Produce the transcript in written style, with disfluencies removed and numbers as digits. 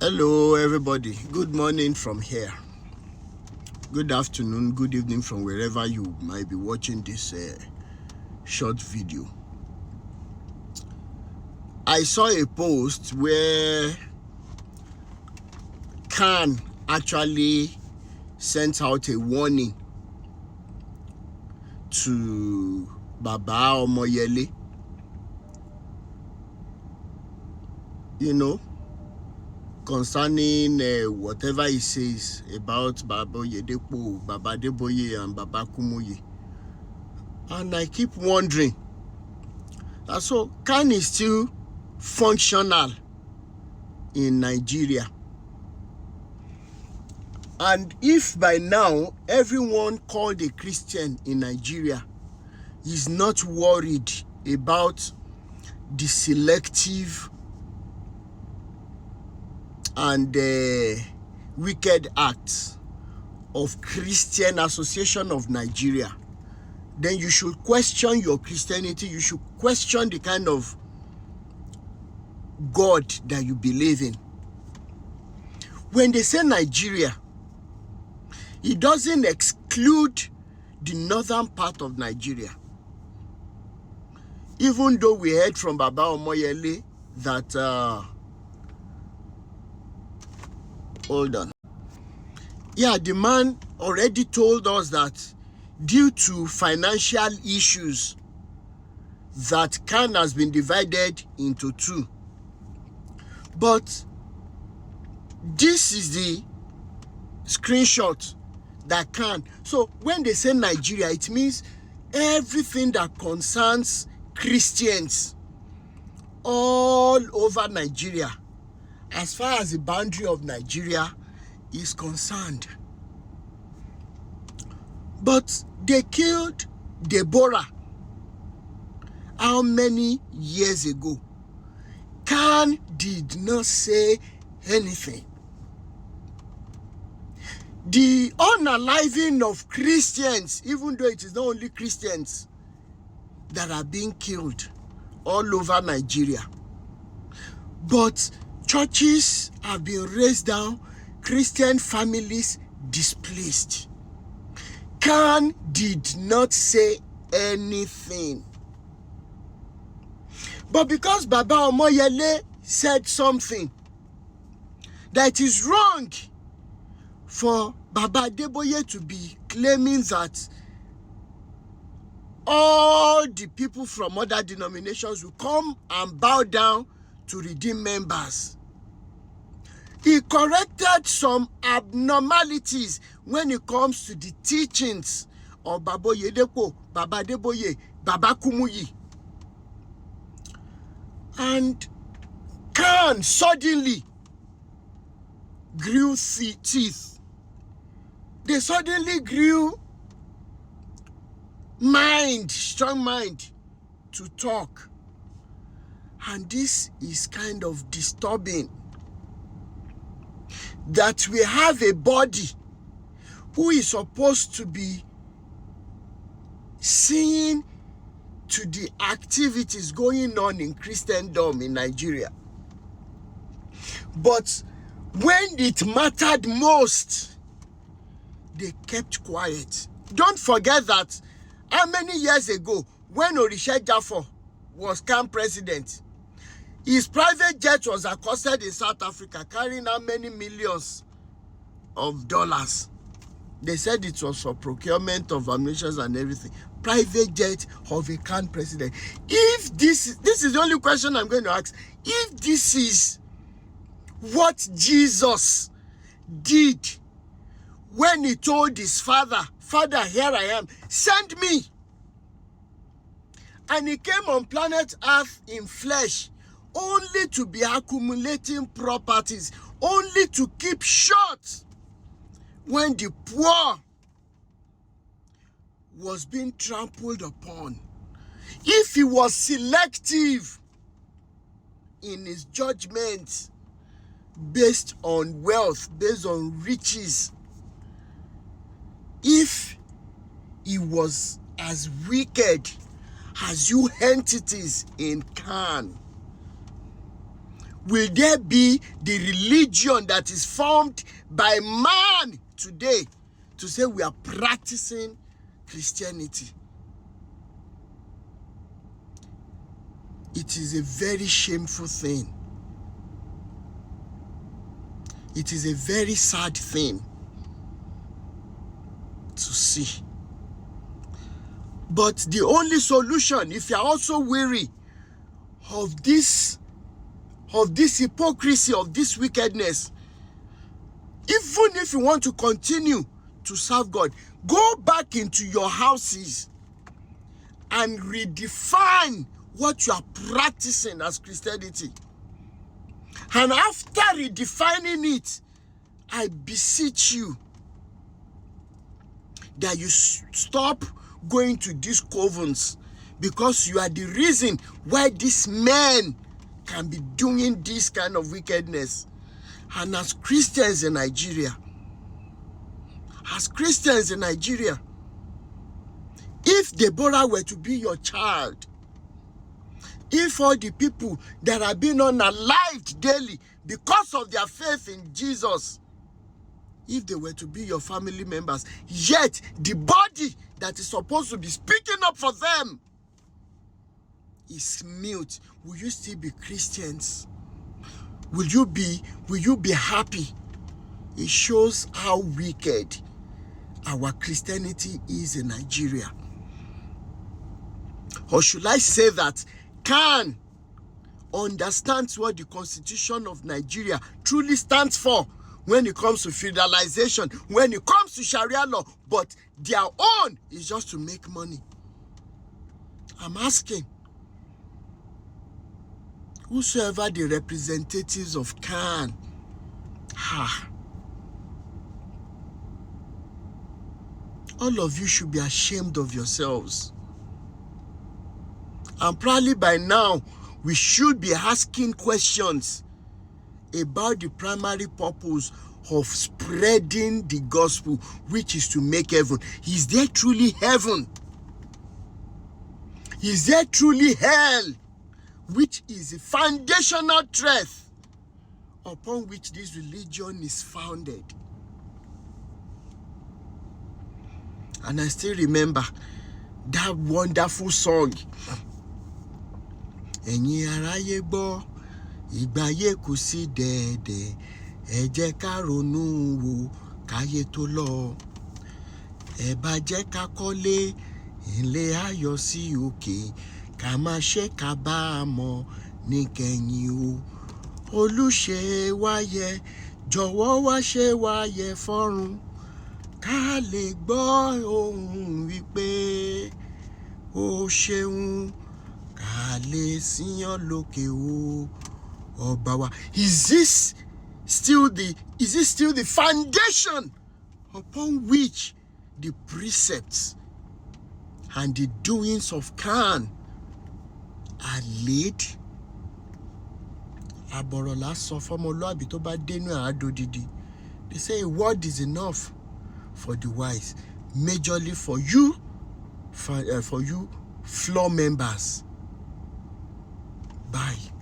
Hello, everybody. Good morning from here. Good afternoon, good evening from wherever you might be watching this short video. I saw a post where Khan actually sent out a warning to Baba Omoyele. Concerning whatever he says about Baba Yedepo, Baba Deboye, and Baba Kumoye. And I keep wondering, so Khan is still functional in Nigeria. And if by now everyone called a Christian in Nigeria is not worried about the selective and wicked acts of Christian Association of Nigeria, then you should question your Christianity. You should question the kind of God that you believe in. When they say Nigeria, it doesn't exclude the northern part of Nigeria. Even though we heard from Baba Omoyele that hold on. Yeah, the man already told us that due to financial issues, that Khan has been divided into two. But this is the screenshot that Khan. So when they say Nigeria, it means everything that concerns Christians all over Nigeria, as far as the boundary of Nigeria is concerned. But they killed Deborah how many years ago? Khan did not say anything. The unaliving of Christians, even though it is not only Christians that are being killed all over Nigeria, but churches have been raised down, Christian families displaced. Khan did not say anything. But because Baba Omoyele said something, that is wrong for Baba Deboye to be claiming that all the people from other denominations will come and bow down to redeem members. He corrected some abnormalities when it comes to the teachings of Baba Yedepo, Baba Deboye, Baba Kumuyi. And Khan suddenly grew teeth. They suddenly grew strong mind to talk. And this is kind of disturbing. That we have a body who is supposed to be seeing to the activities going on in Christendom in Nigeria. But when it mattered most, they kept quiet. Don't forget that how many years ago, when Orisha Jafo was Khan president, his private jet was accosted in South Africa, carrying how many millions of dollars. They said it was for procurement of ammunition and everything. Private jet of a Khan president. If this is the only question I'm going to ask. If this is what Jesus did when he told his father, "Father, here I am, send me." And he came on planet Earth in flesh, only to be accumulating properties, only to keep short when the poor was being trampled upon. If he was selective in his judgment based on wealth, based on riches, if he was as wicked as you entities in Khan, will there be the religion that is formed by man today to say we are practicing Christianity? It is a very shameful thing. It is a very sad thing to see. But the only solution, if you are also weary of this hypocrisy, of this wickedness, even if you want to continue to serve God, go back into your houses and redefine what you are practicing as Christianity. And after redefining it, I beseech you that you stop going to these covens, because you are the reason why these men can be doing this kind of wickedness. And as Christians in Nigeria, if Deborah were to be your child, if all the people that are being unalived daily because of their faith in Jesus, if they were to be your family members, yet the body that is supposed to be speaking up for them is mute, will you still be Christians? Will you be happy? It shows how wicked our Christianity is in Nigeria. Or should I say that Khan understands what the Constitution of Nigeria truly stands for when it comes to feudalization, when it comes to Sharia law, but their own is just to make money. I'm asking, whosoever the representatives of Khan, all of you should be ashamed of yourselves. And probably by now, we should be asking questions about the primary purpose of spreading the gospel, which is to make heaven. Is there truly heaven? Is there truly hell, which is a foundational truth upon which this religion is founded? And I still remember that wonderful song. Ẹ̀yin aráyé gbọ́, ìgbáyé kù sí dẹ̀dẹ̀, ẹ jẹ́ ká ronú wò káyé tó lọ. Ẹ bá jẹ́ ká kọ́lé ilé ayọ̀ sí òkè, ká má ṣe kábàámọ̀ níkẹyìn o. Olúṣe wáyé, jọ̀wọ́ wá ṣe wáyé fọ́run, ká lè gbọ́ ohùn wípé ó ṣeun, ká lè síyàn lókè o ọba wa. Is this still the foundation upon which the precepts and the doings of Khan are laid? Abọ̀rọ̀lá sọ fọ́mọlúàbí tó bá dénú àádó dídí. They say a word is enough for the wise, majorly for you floor members. Bye.